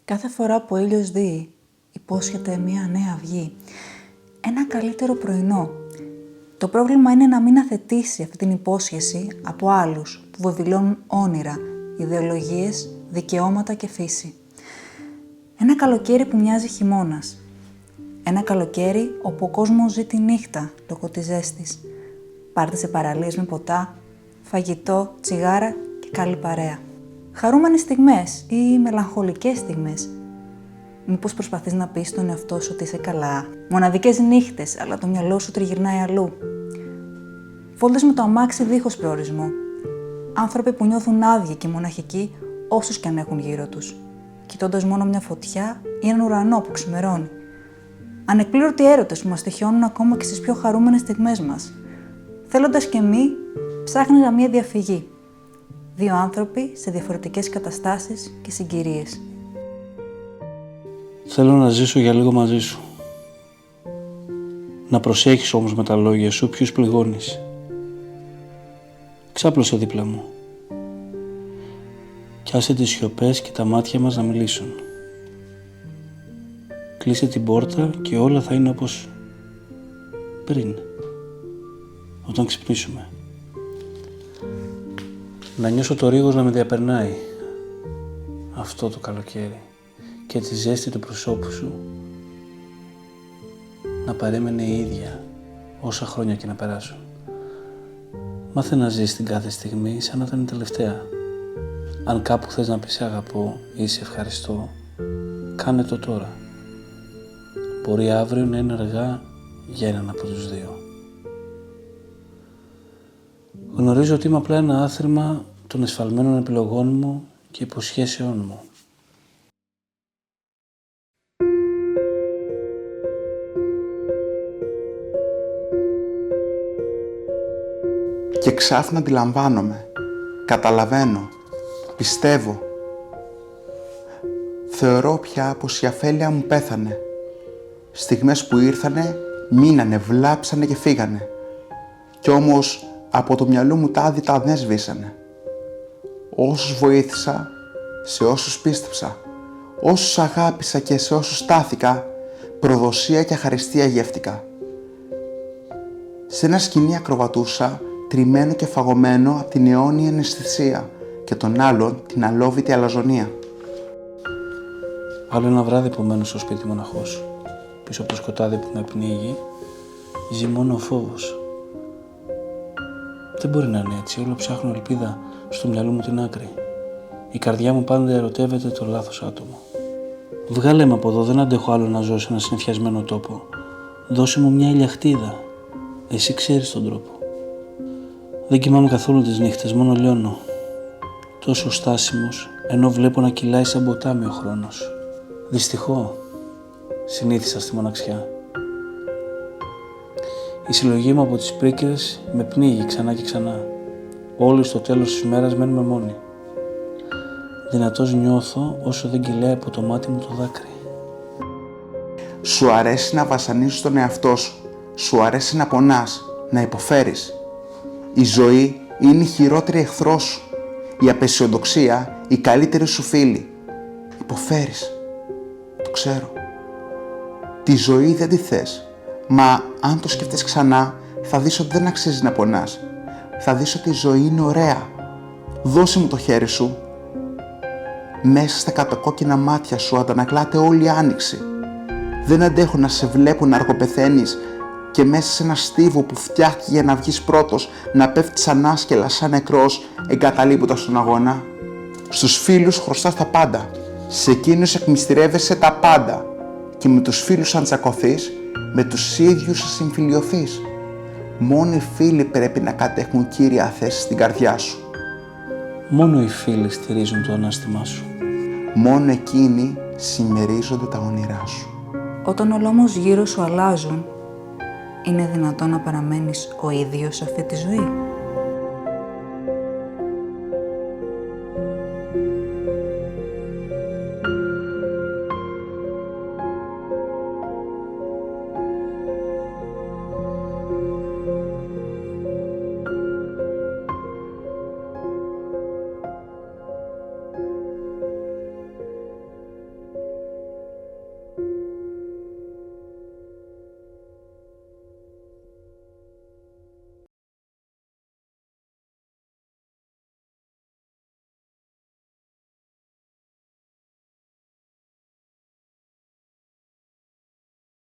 Κάθε φορά που ο ήλιος δει, υπόσχεται μία νέα αυγή. Ένα καλύτερο πρωινό. Το πρόβλημα είναι να μην αθετήσει αυτή την υπόσχεση από άλλους που βεβηλώνουν όνειρα, ιδεολογίες, δικαιώματα και φύση. Ένα καλοκαίρι που μοιάζει χειμώνας. Ένα καλοκαίρι όπου ο κόσμος ζει τη νύχτα λόγω της ζέστης. Πάρτε σε παραλίες με ποτά, φαγητό, τσιγάρα και καλή παρέα. Χαρούμενες στιγμές ή μελαγχολικές στιγμές. Μήπως προσπαθείς να πεις στον εαυτό σου ότι είσαι καλά. Μοναδικές νύχτες, αλλά το μυαλό σου τριγυρνάει αλλού. Βόλτες με το αμάξι δίχως προορισμό. Άνθρωποι που νιώθουν άδειοι και μοναχικοί όσους κι αν έχουν γύρω τους. Κοιτώντας μόνο μια φωτιά ή έναν ουρανό που ξημερώνει. Ανεκπλήρωτοι έρωτες που μας τυχιώνουν ακόμα και στις πιο χαρούμενες στιγμές μας. Θέλοντας και μη, ψάχνεις για μια διαφυγή. Δύο άνθρωποι σε διαφορετικές καταστάσεις και συγκυρίες. Θέλω να ζήσω για λίγο μαζί σου. Να προσέχεις όμως με τα λόγια σου ποιους πληγώνεις. Ξάπλωσε δίπλα μου. Κι άσε τις σιωπές και τα μάτια μας να μιλήσουν. Κλείσε την πόρτα και όλα θα είναι όπως πριν, όταν ξυπνήσουμε. Να νιώσω το ρίγος να με διαπερνάει αυτό το καλοκαίρι και τη ζέστη του προσώπου σου να παρέμενε η ίδια όσα χρόνια και να περάσουν. Μάθε να ζεις την κάθε στιγμή σαν να ήταν η τελευταία. Αν κάπου θες να πεις σε αγαπώ ή σε ευχαριστώ, κάνε το τώρα. Μπορεί αύριο να είναι αργά για έναν από τους δύο. Γνωρίζω ότι είμαι απλά ένα άθροιμμα των εσφαλμένων επιλογών μου και υποσχέσεών μου. Και ξάφνα αντιλαμβάνομαι, καταλαβαίνω, πιστεύω. Θεωρώ πια πως η αφέλεια μου πέθανε. Στιγμές που ήρθανε, μείνανε, βλάψανε και φύγανε. Κι όμως από το μυαλό μου τα άδυτα δεν σβήσανε. Όσους βοήθησα, σε όσους πίστεψα, όσους αγάπησα και σε όσους στάθηκα, προδοσία και αχαριστία γεύτηκα. Σε ένα σκηνή ακροβατούσα, τριμμένο και φαγωμένο από την αιώνια αναισθησία και τον άλλον την αλόβητη αλαζονία. Άλλο ένα βράδυ που μένω στο σπίτι μοναχός, πίσω από το σκοτάδι που με πνίγει, ζει μόνο ο φόβος. Δεν μπορεί να είναι έτσι, όλο ψάχνω ελπίδα στο μυαλό μου την άκρη. Η καρδιά μου πάντα ερωτεύεται το λάθος άτομο. Βγάλε με από εδώ, δεν αντέχω άλλο να ζω σε ένα συννεφιασμένο τόπο. Δώσε μου μια ηλιαχτίδα, εσύ ξέρεις τον τρόπο. Δεν κοιμάμαι καθόλου τις νύχτες, μόνο λιώνω. Τόσο στάσιμος, ενώ βλέπω να κυλάει σαν ποτάμι ο χρόνος. Δυστυχώ, συνήθισα στη μοναξιά. Η συλλογή μου από τις πρίκρες με πνίγει ξανά και ξανά. Όλοι στο τέλος της ημέρας μένουμε μόνοι. Δυνατός νιώθω όσο δεν κυλάει από το μάτι μου το δάκρυ. Σου αρέσει να βασανίζεις τον εαυτό σου. Σου αρέσει να πονάς, να υποφέρεις. Η ζωή είναι η χειρότερη εχθρός σου. Η απαισιοδοξία η καλύτερη σου φίλη. Υποφέρεις. Το ξέρω. Τη ζωή δεν τη θες. Μα αν το σκεφτείς ξανά, θα δεις ότι δεν αξίζει να πονάς. Θα δεις ότι η ζωή είναι ωραία. Δώσε μου το χέρι σου. Μέσα στα κατακόκκινα μάτια σου αντανακλάται όλη η άνοιξη. Δεν αντέχω να σε βλέπω να αργοπεθαίνεις και μέσα σε ένα στίβο που φτιάχτηκε για να βγεις πρώτος, να πέφτεις ανάσκελα σαν νεκρός, εγκαταλείποντας τον αγώνα. Στους φίλους χρωστάς τα πάντα. Σε εκείνους εκμυστηρεύεσαι τα πάντα. Και με τους φίλους αν τσακωθείς, με τους ίδιους θα συμφιλιωθείς. Μόνο οι φίλοι πρέπει να κατέχουν κύρια θέση στην καρδιά σου. Μόνο οι φίλοι στηρίζουν το ανάστημά σου. Μόνο εκείνοι συμμερίζονται τα όνειρά σου. Όταν όλα όμως γύρω σου αλλάζουν, είναι δυνατόν να παραμένεις ο ίδιος σε αυτή τη ζωή?